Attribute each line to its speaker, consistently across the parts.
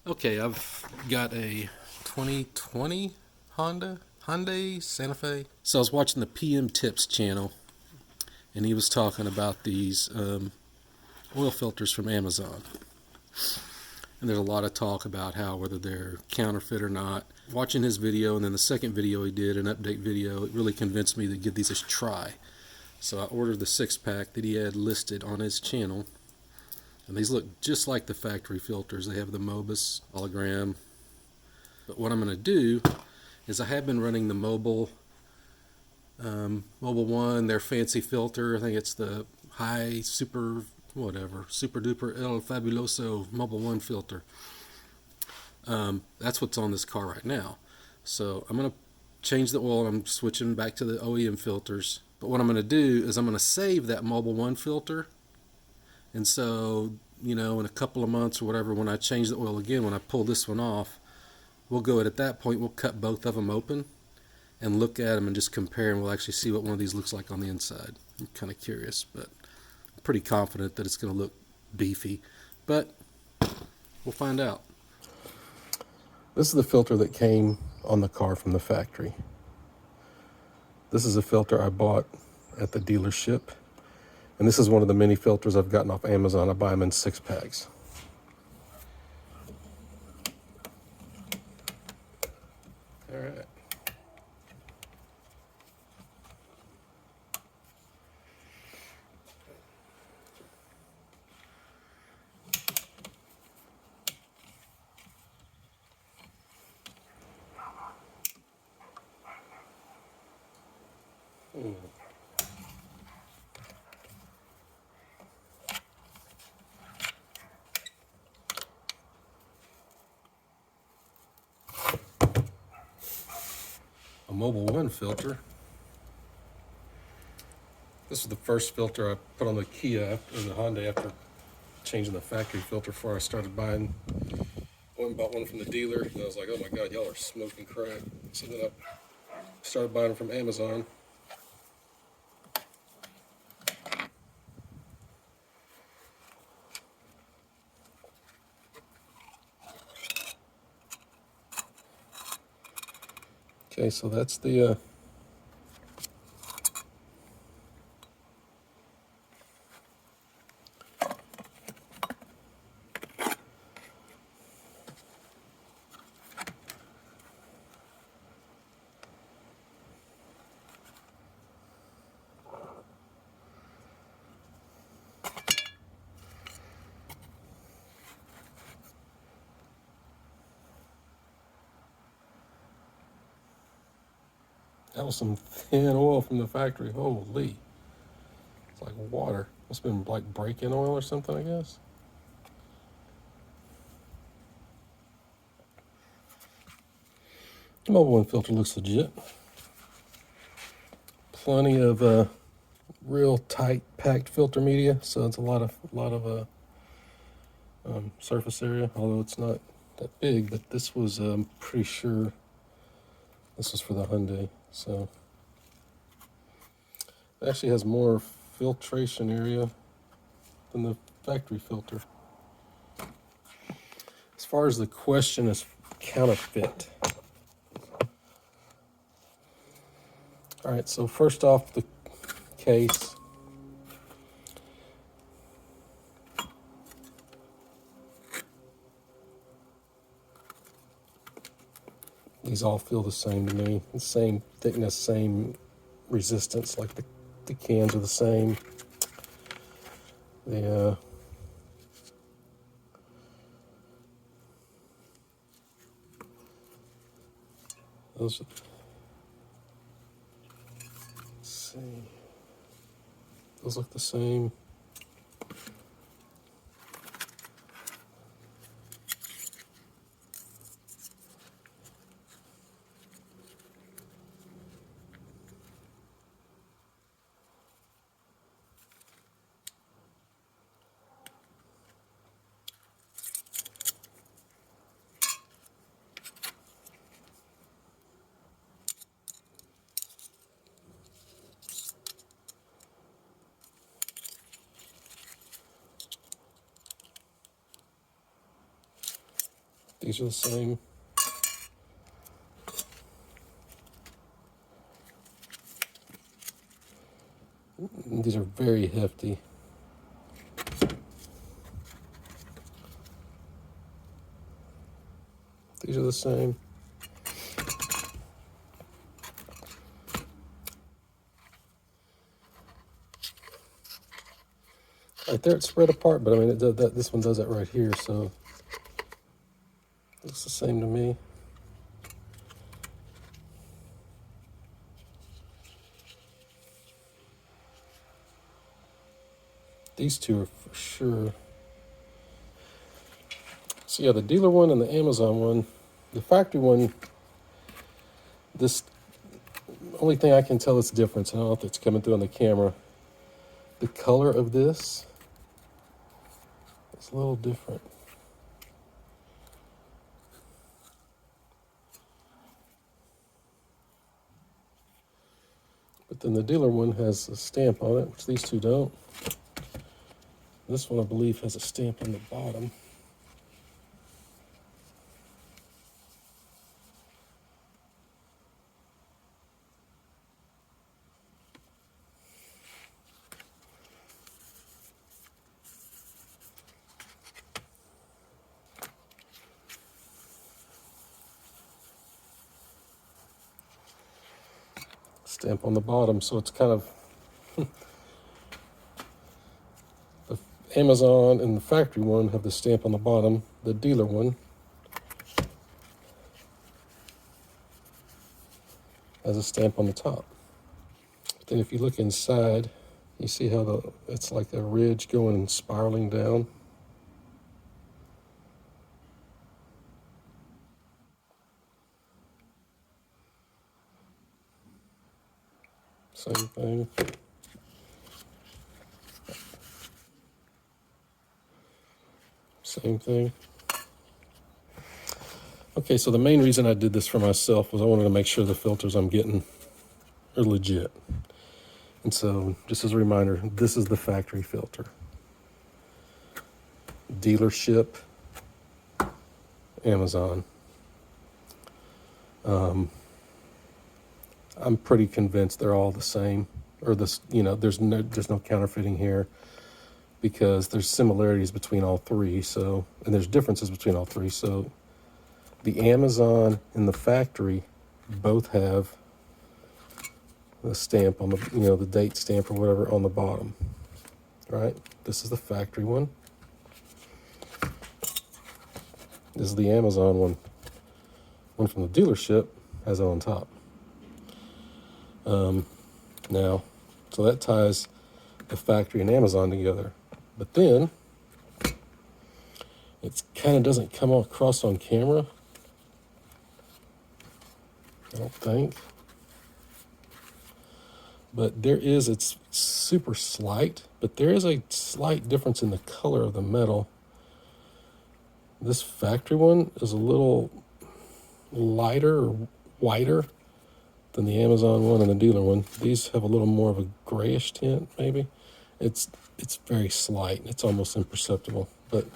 Speaker 1: Okay, I've got a 2020 Hyundai Santa Fe. So I was watching the PM Tips channel, and he was talking about these oil filters from Amazon. And there's a lot of talk about how whether they're counterfeit or not. Watching his video, and then the second video he did, an update video, it really convinced me to give these a try. So I ordered the 6-pack that he had listed on his channel. And these look just like the factory filters. They have the Mobus hologram. But what I'm going to do is I have been running the Mobile One, their fancy filter. I think it's the high super duper El Fabuloso Mobile One filter. That's what's on this car right now. So I'm going to change the oil. I'm switching back to the OEM filters. But what I'm going to do is I'm going to save that Mobile One filter. And so, in a couple of months or whatever, when I change the oil again, when I pull this one off, we'll go at that point, we'll cut both of them open and look at them and just compare, and we'll actually see what one of these looks like on the inside. I'm kind of curious, but I'm pretty confident that it's going to look beefy, but we'll find out. This is the filter that came on the car from the factory. This is a filter I bought at the dealership. And this is one of the many filters I've gotten off Amazon. I buy them in 6-packs. All right. A Mobile One filter. This is the first filter I put on the Kia in the Hyundai after changing the factory filter before I started buying. I went and bought one from the dealer, and I was like, oh my God, y'all are smoking crack. So then I started buying them from Amazon. Okay, so that's the that was some thin oil from the factory. Holy. It's like water. Must have been like break-in oil or something, I guess. The Mobile One filter looks legit. Plenty of real tight packed filter media, so it's a lot of surface area, although it's not that big. But this was, pretty sure this was for the Hyundai, so it actually has more filtration area than the factory filter. As far as the question is counterfeit. All right, so first off, the case. These all feel the same to me. The same thickness, same resistance, like the cans are the same. Those. Let's see. Those look the same. These are the same. These are very hefty. These are the same. Right there, it's spread apart, but I mean, it does that. This one does that right here, so it looks the same to me. These two are for sure. So yeah, the dealer one and the Amazon one, the factory one. This only thing I can tell is the difference. I don't know if it's coming through on the camera. The color of this is a little different. But then the dealer one has a stamp on it, which these two don't. This one, I believe, has a stamp on the bottom. Stamp on the bottom, so it's kind of the Amazon and the factory one have the stamp on the bottom. The dealer one has a stamp on the top. But then if you look inside, you see how it's like a ridge going and spiraling down. Same thing. Same thing. Okay, so the main reason I did this for myself was I wanted to make sure the filters I'm getting are legit. And so, just as a reminder, this is the factory filter. Dealership, Amazon. I'm pretty convinced they're all the same, or this, there's no counterfeiting here, because there's similarities between all three. So, and there's differences between all three. So, the Amazon and the factory both have the stamp on the date stamp or whatever on the bottom. Right? This is the factory one. This is the Amazon one. One from the dealership has it on top. Now, so that ties the factory and Amazon together. But then, it kind of doesn't come across on camera, I don't think. But it's super slight, but there is a slight difference in the color of the metal. This factory one is a little lighter or whiter than the Amazon one and the dealer one. These have a little more of a grayish tint, maybe. It's very slight. It's almost imperceptible, but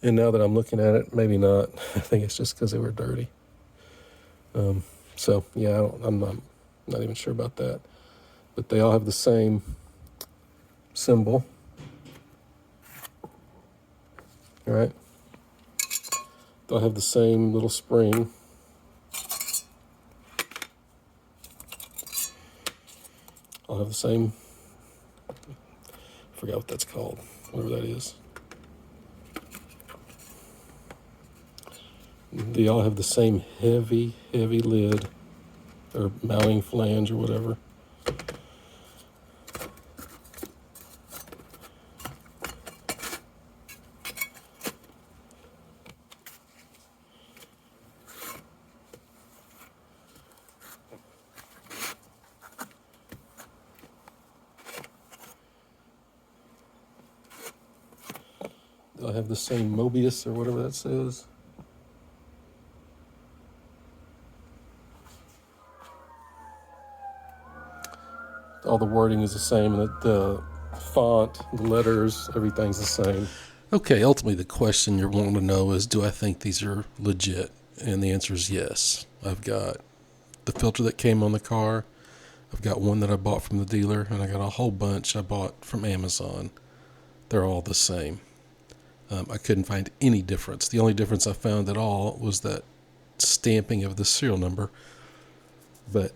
Speaker 1: and now that I'm looking at it, maybe not. I think it's just because they were dirty. So yeah, I'm not even sure about that. But they all have the same symbol. All right. They'll have the same little spring. I'll have the same, I forgot what that's called, whatever that is. They all have the same heavy lid, or mounting flange or whatever. They'll have the same Mobius or whatever that says. All the wording is the same, and the
Speaker 2: font, the letters, everything's the same.
Speaker 1: Okay, ultimately the question you're wanting to know is, do I think these are legit? And the answer is yes. I've got the filter that came on the car. I've got one that I bought from the dealer, and I got a whole bunch I bought from Amazon. They're all the same. I couldn't find any difference. The only difference I found at all was that stamping of the serial number. But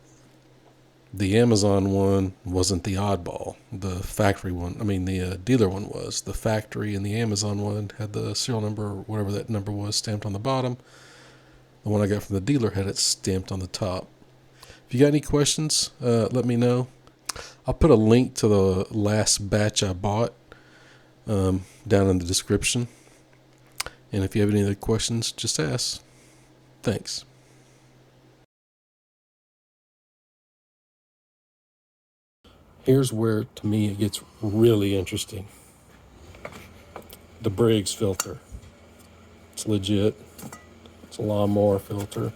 Speaker 1: the Amazon one wasn't the oddball. The factory one, the dealer one was. The factory and the Amazon one had the serial number, or whatever that number was, stamped on the bottom. The one I got from the dealer had it stamped on the top. If you got any questions, let me know. I'll put a link to the last batch I bought down in the description. And if you have any other questions, just ask. Thanks.
Speaker 2: Here's where, to me, it gets really interesting. The Briggs filter. It's legit. It's a lawnmower filter.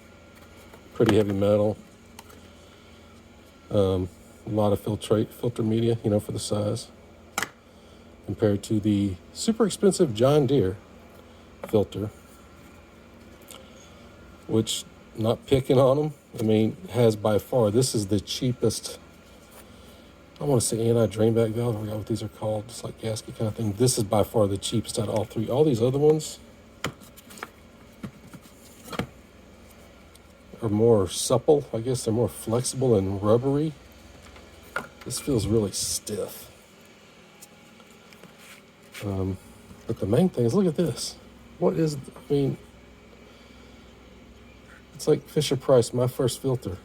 Speaker 2: Pretty heavy metal. A lot of filter media, for the size. Compared to the super expensive John Deere filter, which, not picking on them, has by far, this is the cheapest. I want to say anti-drainback valve. I forgot what these are called. It's like gasket kind of thing. This is by far the cheapest out of all three. All these other ones are more supple. I guess they're more flexible and rubbery. This feels really stiff. But the main thing is, look at this. What is, it's like Fisher-Price, my first filter.